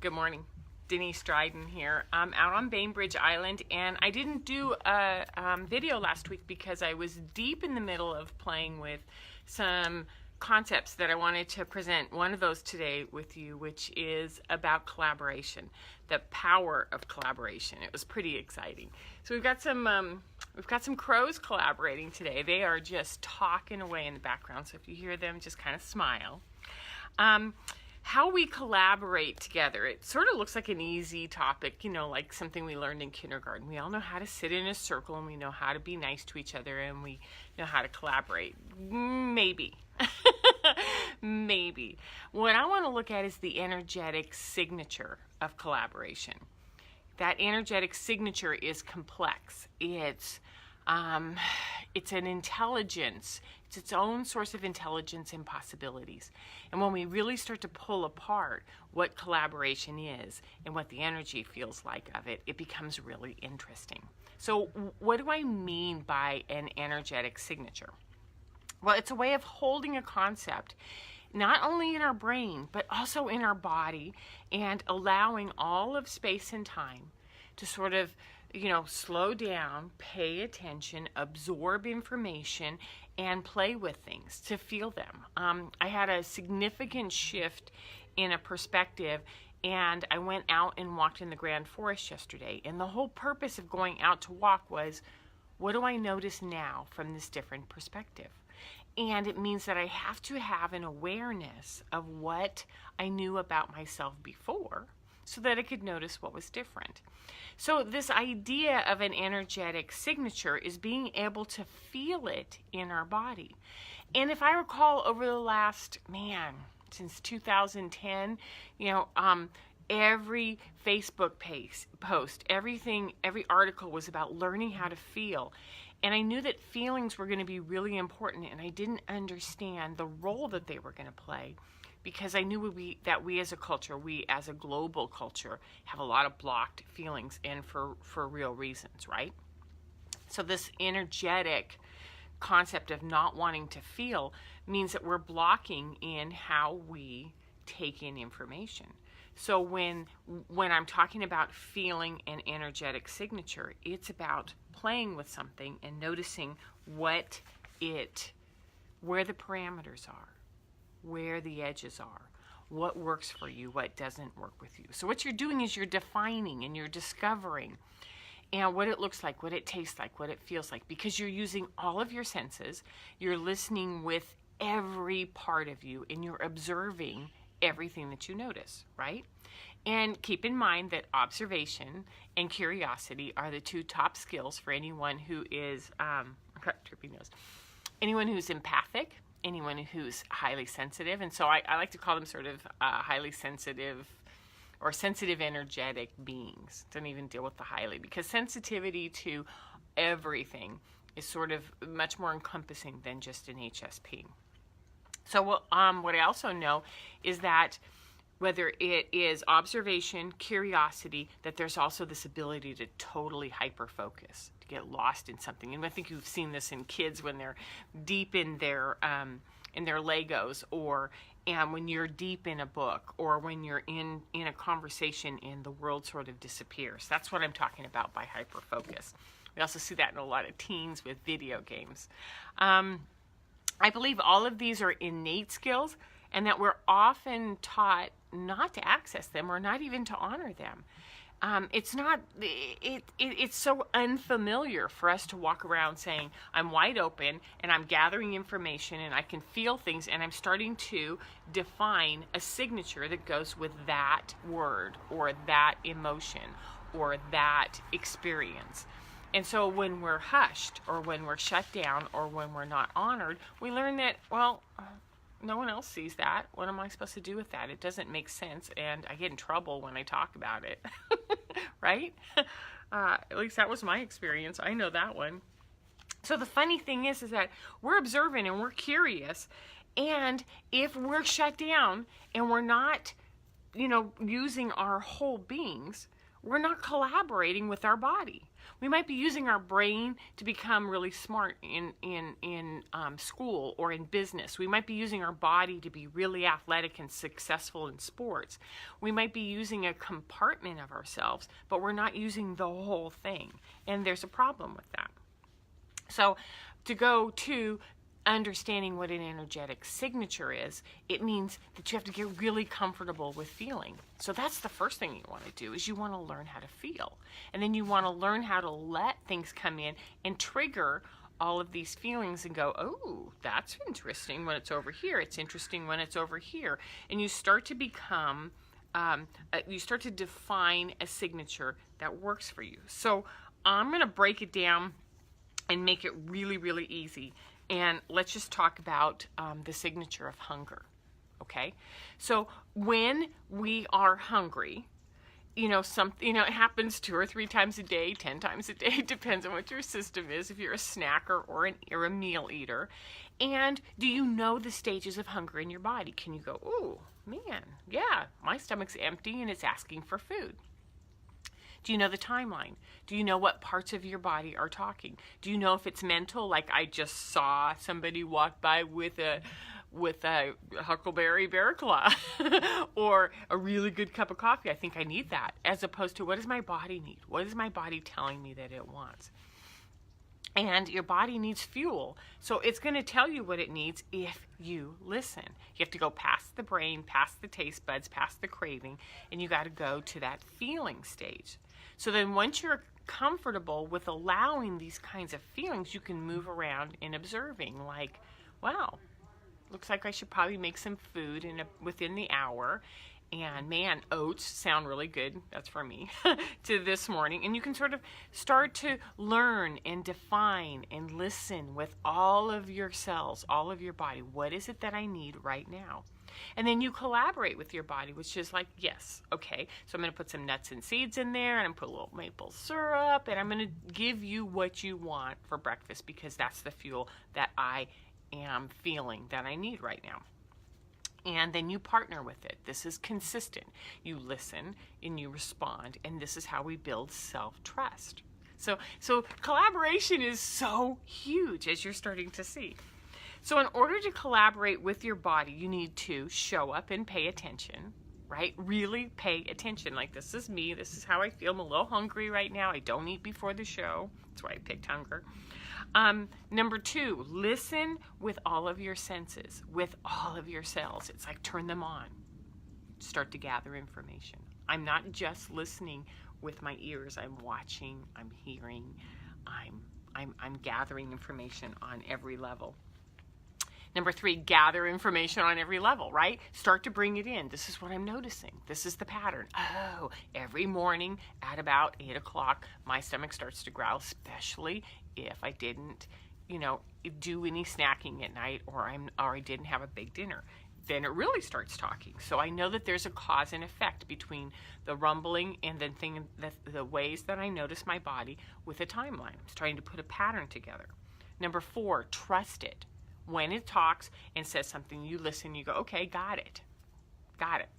Good morning. Denise Dryden here. I'm out on Bainbridge Island, and I didn't do a video last week because I was deep in the middle of playing with some concepts that I wanted to present. One of those today with you, which is about collaboration, the power of collaboration. It was pretty exciting. So we've got some crows collaborating today. They are just talking away in the background. So if you hear them, just kind of smile. How we collaborate together. It sort of looks like an easy topic, you know, like something we learned in kindergarten. We all know how to sit in a circle, and we know how to be nice to each other, and we know how to collaborate. Maybe. Maybe. What I want to look at is the energetic signature of collaboration. That energetic signature is complex. It's an intelligence. It's its own source of intelligence and possibilities. And when we really start to pull apart what collaboration is and what the energy feels like of it, it becomes really interesting. So what do I mean by an energetic signature? Well, it's a way of holding a concept, not only in our brain, but also in our body, and allowing all of space and time to sort of, you know, slow down, pay attention, absorb information, and play with things, to feel them. I had a significant shift in a perspective, and I went out and walked in the Grand Forest yesterday. And the whole purpose of going out to walk was, what do I notice now from this different perspective? And it means that I have to have an awareness of what I knew about myself before, so that I could notice what was different. So this idea of an energetic signature is being able to feel it in our body. And if I recall, over the last, since 2010, you know, every Facebook post, every article was about learning how to feel. And I knew that feelings were going to be really important, and I didn't understand the role that they were going to play, because I knew that we as a culture, we as a global culture, have a lot of blocked feelings, and for real reasons, right? So this energetic concept of not wanting to feel means that we're blocking in how we take in information. So when I'm talking about feeling an energetic signature, it's about playing with something and noticing where the parameters are, where the edges are, what works for you, what doesn't work with you. So what you're doing is you're defining and you're discovering, and what it looks like, what it tastes like, what it feels like, because you're using all of your senses. You're listening with every part of you, and you're observing everything that you notice, right? And keep in mind that observation and curiosity are the two top skills for anyone who is anyone who's empathic, anyone who's highly sensitive. And so I like to call them sort of highly sensitive or sensitive energetic beings. Don't even deal with the highly, because sensitivity to everything is sort of much more encompassing than just an HSP. So what I also know is that whether it is observation, curiosity, that there's also this ability to totally hyper-focus, to get lost in something. And I think you've seen this in kids when they're deep in their Legos, or when you're deep in a book, or when you're in a conversation and the world sort of disappears. That's what I'm talking about by hyper-focus. We also see that in a lot of teens with video games. I believe all of these are innate skills, and that we're often taught not to access them, or not even to honor them. It's so unfamiliar for us to walk around saying, I'm wide open and I'm gathering information and I can feel things, and I'm starting to define a signature that goes with that word or that emotion or that experience. And so when we're hushed, or when we're shut down, or when we're not honored, we learn that, well, no one else sees that. What am I supposed to do with that? It doesn't make sense, and I get in trouble when I talk about it, right? At least that was my experience. I know that one. So the funny thing is that we're observant and we're curious, and if we're shut down and we're not, you know, using our whole beings, we're not collaborating with our body. We might be using our brain to become really smart in school or in business. We might be using our body to be really athletic and successful in sports. We might be using a compartment of ourselves, but we're not using the whole thing. And there's a problem with that. So to go to understanding what an energetic signature is, it means that you have to get really comfortable with feeling. So that's the first thing you want to do, is you want to learn how to feel. And then you want to learn how to let things come in and trigger all of these feelings and go, oh, that's interesting when it's over here. It's interesting when it's over here. And you start to become, you start to define a signature that works for you. So I'm going to break it down and make it really, really easy. And let's just talk about the signature of hunger, okay? So when we are hungry, it happens 2 or 3 times a day, 10 times a day, depends on what your system is, if you're a snacker or a meal eater. And do you know the stages of hunger in your body? Can you go, oh, man, yeah, my stomach's empty and it's asking for food? Do you know the timeline? Do you know what parts of your body are talking? Do you know if it's mental, like I just saw somebody walk by with a Huckleberry Bear Claw or a really good cup of coffee? I think I need that, as opposed to what does my body need? What is my body telling me that it wants? And your body needs fuel. So it's going to tell you what it needs if you listen. You have to go past the brain, past the taste buds, past the craving, and you got to go to that feeling stage. So then once you're comfortable with allowing these kinds of feelings, you can move around in observing, like, wow, looks like I should probably make some food within the hour. And man, oats sound really good. That's for me to this morning. And you can sort of start to learn and define and listen with all of your cells, all of your body. What is it that I need right now? And then you collaborate with your body, which is like, yes, okay, so I'm going to put some nuts and seeds in there, and I'm going to put a little maple syrup, and I'm going to give you what you want for breakfast, because that's the fuel that I am feeling that I need right now. And then you partner with it. This is consistent. You listen and you respond, and this is how we build self-trust. So collaboration is so huge, as you're starting to see. So in order to collaborate with your body, you need to show up and pay attention, right? Really pay attention. Like, this is me. This is how I feel. I'm a little hungry right now. I don't eat before the show. That's why I picked hunger. Number 2, listen with all of your senses, with all of your cells. It's like turn them on. Start to gather information. I'm not just listening with my ears. I'm watching. I'm hearing. I'm gathering information on every level. Number 3, gather information on every level, right? Start to bring it in. This is what I'm noticing. This is the pattern. Oh, every morning at about 8 o'clock, my stomach starts to growl, especially if I didn't, do any snacking at night, or I didn't have a big dinner. Then it really starts talking. So I know that there's a cause and effect between the rumbling and the ways that I notice my body with a timeline. I'm starting to put a pattern together. Number 4, trust it. When it talks and says something, you listen, you go, okay, got it,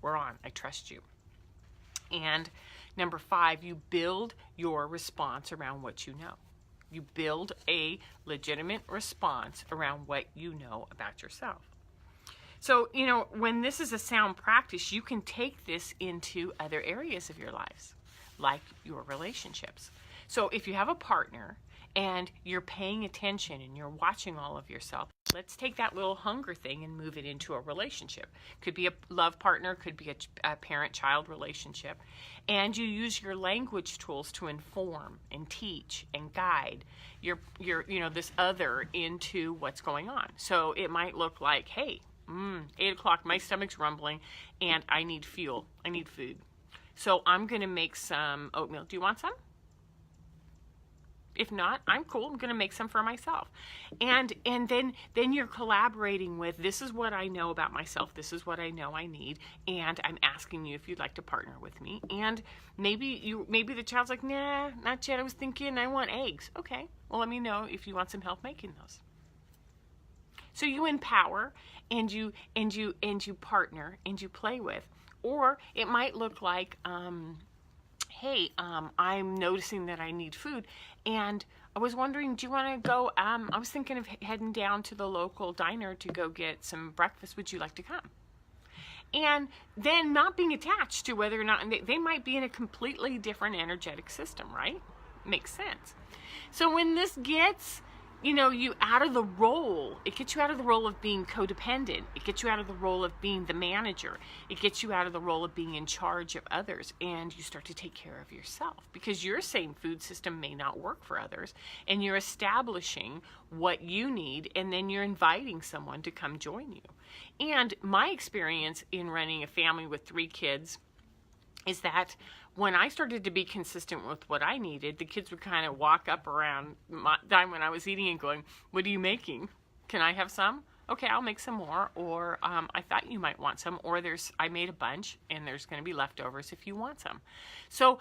we're on, I trust you. And number 5, you build your response around what you know. You build a legitimate response around what you know about yourself. So, when this is a sound practice, you can take this into other areas of your lives, like your relationships. So if you have a partner and you're paying attention and you're watching all of yourself, let's take that little hunger thing and move it into a relationship. Could be a love partner, could be a parent-child relationship. And you use your language tools to inform and teach and guide your this other into what's going on. So it might look like, hey, 8 o'clock, my stomach's rumbling and I need fuel. I need food. So I'm going to make some oatmeal. Do you want some? If not, I'm cool. I'm going to make some for myself. And then you're collaborating with, this is what I know about myself. This is what I know I need. And I'm asking you if you'd like to partner with me. And maybe the child's like, nah, not yet. I was thinking I want eggs. Okay. Well, let me know if you want some help making those. So you empower and you partner and you play with. Or it might look like, hey, I'm noticing that I need food, and I was wondering, do you want to go, I was thinking of heading down to the local diner to go get some breakfast. Would you like to come? And then not being attached to whether or not, they might be in a completely different energetic system, right? Makes sense. So when this gets, you out of the role, it gets you out of the role of being codependent. It gets you out of the role of being the manager. It gets you out of the role of being in charge of others, and you start to take care of yourself, because your same food system may not work for others, and you're establishing what you need, and then you're inviting someone to come join you. And my experience in running a family with 3 kids is that when I started to be consistent with what I needed, the kids would kind of walk up around my time when I was eating and going, what are you making? Can I have some? Okay, I'll make some more. Or I thought you might want some. Or I made a bunch and there's going to be leftovers if you want some. So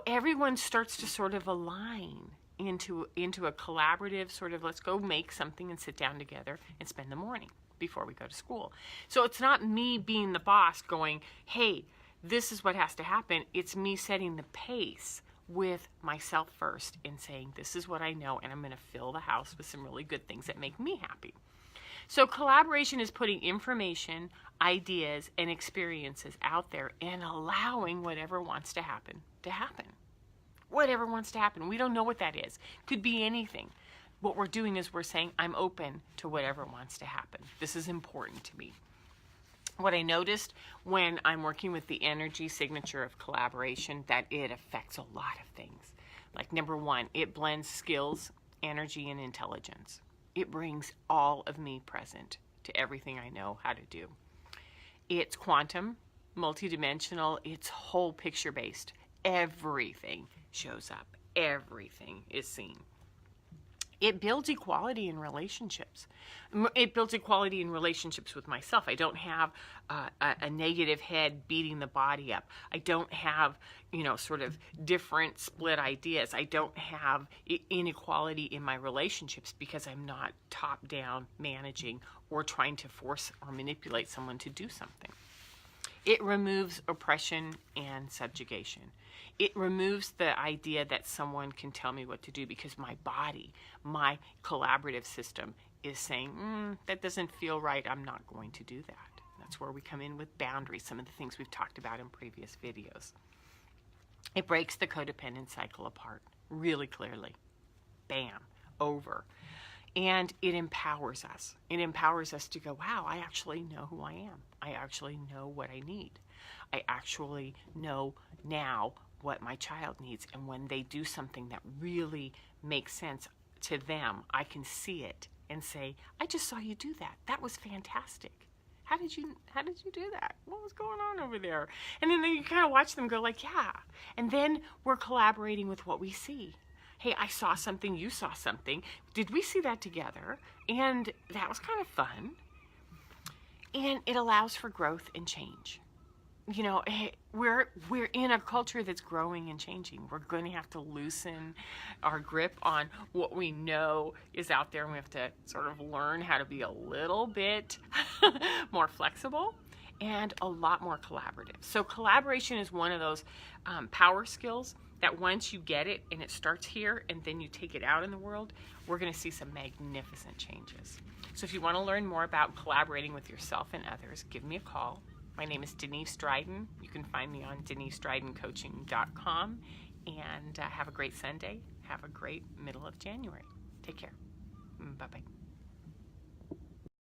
everyone starts to sort of align into a collaborative sort of, let's go make something and sit down together and spend the morning before we go to school. So it's not me being the boss going, hey, this is what has to happen. It's me setting the pace with myself first and saying, this is what I know, and I'm going to fill the house with some really good things that make me happy. So collaboration is putting information, ideas, and experiences out there and allowing whatever wants to happen to happen. Whatever wants to happen. We don't know what that is. Could be anything. What we're doing is we're saying, I'm open to whatever wants to happen. This is important to me. What I noticed when I'm working with the energy signature of collaboration, that it affects a lot of things. Like, number 1, it blends skills, energy, and intelligence. It brings all of me present to everything I know how to do. It's quantum, multidimensional, it's whole picture based. Everything shows up. Everything is seen. It builds equality in relationships. It builds equality in relationships with myself. I don't have a negative head beating the body up. I don't have, sort of different split ideas. I don't have inequality in my relationships because I'm not top down managing or trying to force or manipulate someone to do something. It removes oppression and subjugation. It removes the idea that someone can tell me what to do because my body, my collaborative system is saying, that doesn't feel right, I'm not going to do that. That's where we come in with boundaries, some of the things we've talked about in previous videos. It breaks the codependent cycle apart really clearly. Bam, over. And it empowers us. It empowers us to go, wow, I actually know who I am. I actually know what I need. I actually know now what my child needs. And when they do something that really makes sense to them, I can see it and say, I just saw you do that. That was fantastic. How did you do that? What was going on over there? And then you kind of watch them go like, yeah. And then we're collaborating with what we see. Hey, I saw something, you saw something. Did we see that together? And that was kind of fun. And it allows for growth and change. We're in a culture that's growing and changing. We're going to have to loosen our grip on what we know is out there, and we have to sort of learn how to be a little bit more flexible and a lot more collaborative. So collaboration is one of those power skills that once you get it and it starts here and then you take it out in the world, we're going to see some magnificent changes. So if you want to learn more about collaborating with yourself and others, give me a call. My name is Denise Dryden. You can find me on DeniseDrydenCoaching.com. And have a great Sunday. Have a great middle of January. Take care. Bye-bye.